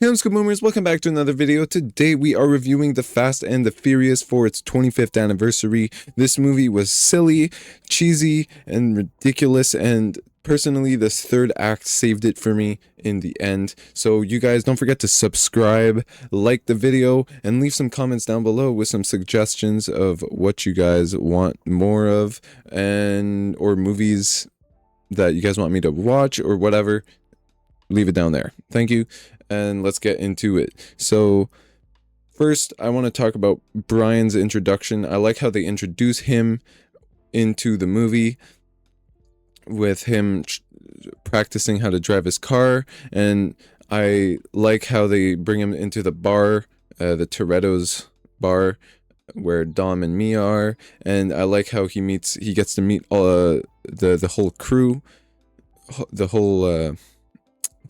Hey, what's good, Boomers? Welcome back to another video. Today we are reviewing The Fast and the Furious for its 25th anniversary. This movie was silly, cheesy, and ridiculous, and personally this third act saved it for me in the end. So you guys don't forget to subscribe, like the video, and leave some comments down below with some suggestions of what you guys want more of, or movies that you guys want me to watch or whatever. Leave it down there. Thank you. And let's get into it. So first, I want to talk about Brian's introduction. I like how they introduce him into the movie with him practicing how to drive his car, and I like how they bring him into the bar, the Toretto's bar, where Dom and Mia are, and I like how he gets to meet the whole crew, the whole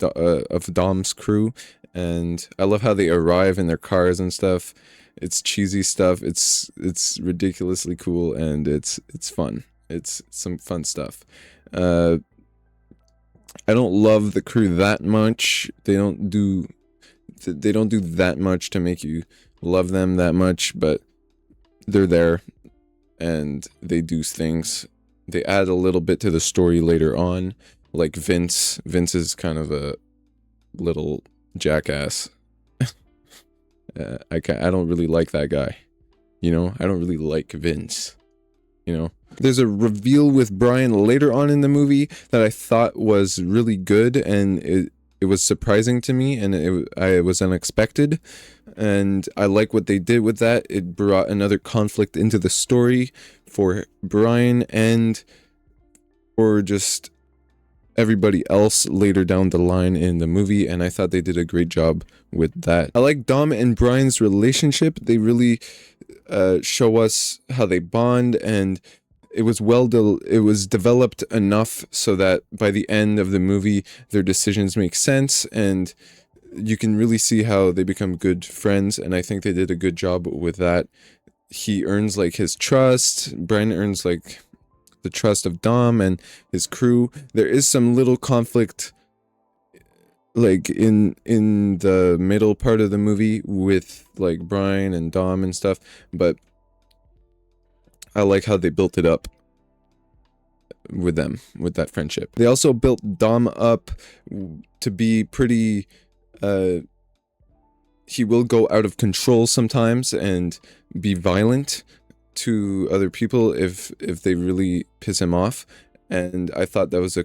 of Dom's crew, and I love how they arrive in their cars and stuff. It's cheesy stuff. It's ridiculously cool, and it's fun. It's some fun stuff. I don't love the crew that much. They don't do that much to make you love them that much, but they're there and they do things. They add a little bit to the story later on. Like Vince is kind of a little jackass. I don't really like that guy. You know, I don't really like Vince. You know, there's a reveal with Brian later on in the movie that I thought was really good, and it was surprising to me, and it was unexpected, and I like what they did with that. It brought another conflict into the story for Brian and or just everybody else later down the line in the movie, and I thought they did a great job with that. I like Dom and Brian's relationship. They really show us how they bond, and it was developed enough so that by the end of the movie their decisions make sense, and you can really see how they become good friends, and I think they did a good job with that. He earns like his trust. Brian earns like the trust of Dom and his crew. There is some little conflict like in the middle part of the movie with like Brian and Dom and stuff, but I like how they built it up with them, with that friendship. They also built Dom up to be pretty he will go out of control sometimes and be violent to other people if they really piss him off, and I thought that was a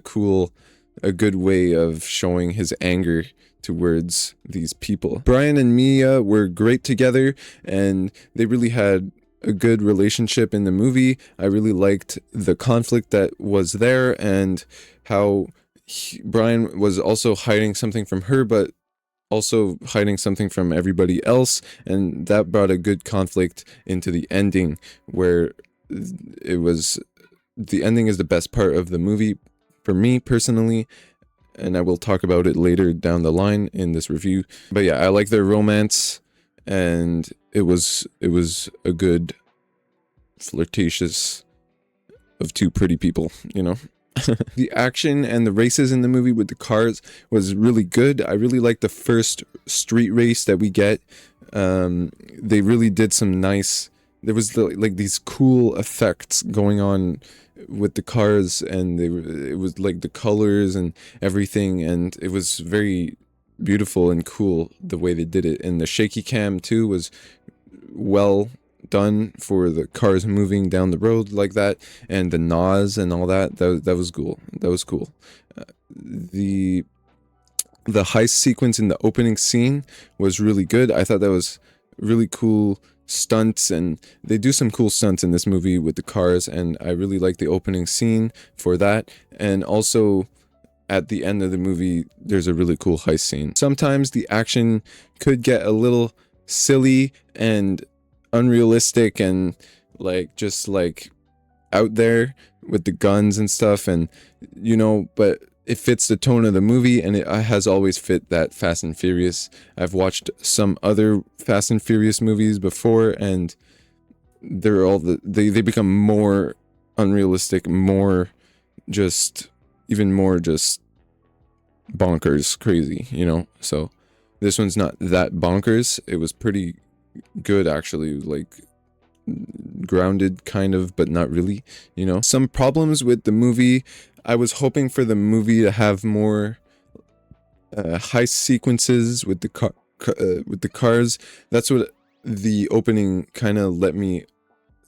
good way of showing his anger towards these people. Brian and Mia were great together, and they really had a good relationship in the movie. I really liked the conflict that was there, and how Brian was also hiding something from her, but also hiding something from everybody else, and that brought a good conflict into the ending, where the ending is the best part of the movie for me personally, and I will talk about it later down the line in this review. But yeah, I like their romance, and it was a good flirtatious of two pretty people, you know. The action and the races in the movie with the cars was really good. I really liked the first street race that we get. They really did some nice, there was like these cool effects going on with the cars, and it was like the colors and everything, and it was very beautiful and cool the way they did it. And the shaky cam too was well done for the cars moving down the road like that, and the NOS and all that was cool. The heist sequence in the opening scene was really good. I thought that was really cool stunts, and they do some cool stunts in this movie with the cars, and I really like the opening scene for that. And also at the end of the movie there's a really cool heist scene. Sometimes the action could get a little silly and unrealistic, and like just like out there with the guns and stuff, and you know, but it fits the tone of the movie, and it has always fit that Fast and Furious. I've watched some other Fast and Furious movies before, and they're they become more unrealistic, more just even more just bonkers crazy, you know. So This one's not that bonkers. It was pretty good, actually, like grounded kind of, but not really, you know. Some problems with the movie. I was hoping for the movie to have more heist sequences with the cars. That's what the opening kind of let me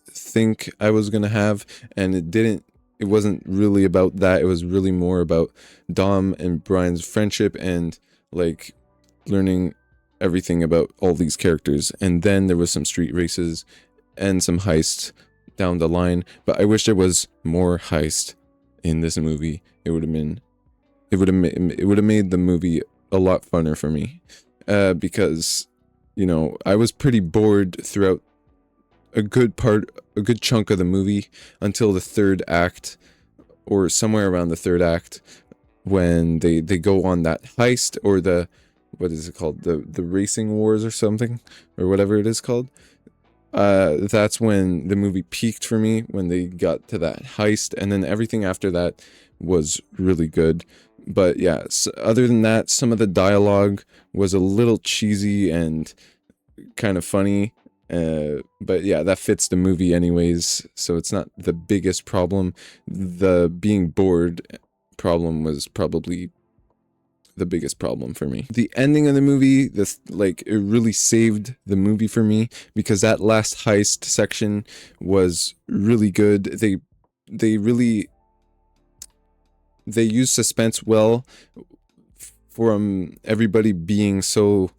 think I was gonna have, and it didn't. It wasn't really about that. It was really more about Dom and Brian's friendship and like learning everything about all these characters. And then there was some street races and some heists down the line, but I wish there was more heist in this movie. It would have made the movie a lot funner for me, because, you know, I was pretty bored throughout a good chunk of the movie until the third act, or somewhere around the third act, when they go on that heist, or the, what is it called, the racing wars or something, or whatever it is called. That's when the movie peaked for me, when they got to that heist, and then everything after that was really good. But yeah, other than that, some of the dialogue was a little cheesy and kind of funny. But yeah, that fits the movie anyways, so it's not the biggest problem. The being bored problem was probably the biggest problem for me. The ending of the movie, it really saved the movie for me, because that last heist section was really good. They used suspense well, from everybody being so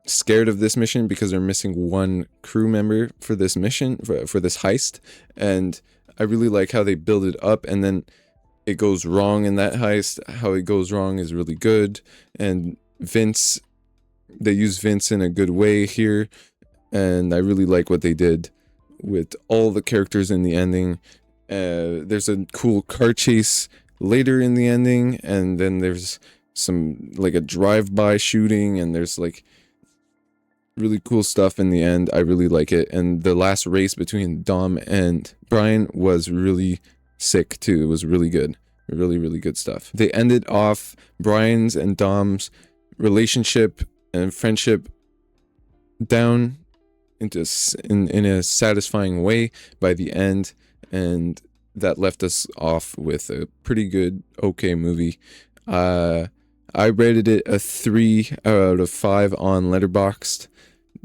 scared of this mission because they're missing one crew member for this mission, for this heist. And I really like how they build it up, and then it goes wrong in that heist. How it goes wrong is really good. And Vince, they use Vince in a good way here, and I really like what they did with all the characters in the ending. There's a cool car chase later in the ending, and then there's some, like, a drive-by shooting, and there's like really cool stuff in the end. I really like it. And the last race between Dom and Brian was really sick too. It was really good. Really good stuff. They ended off Brian's and Dom's relationship and friendship down into in a satisfying way by the end, and that left us off with a pretty good, okay movie. I rated it a 3 out of 5 on Letterboxd,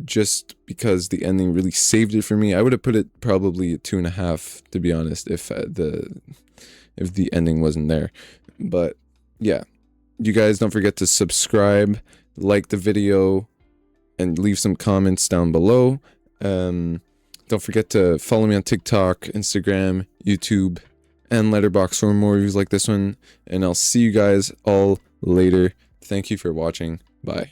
just because the ending really saved it for me. I would have put it probably a 2.5, to be honest, if the ending wasn't there. But yeah, you guys don't forget to subscribe, like the video, and leave some comments down below. Don't forget to follow me on TikTok, Instagram, YouTube, and Letterboxd for more reviews like this one. And I'll see you guys all later. Thank you for watching. Bye.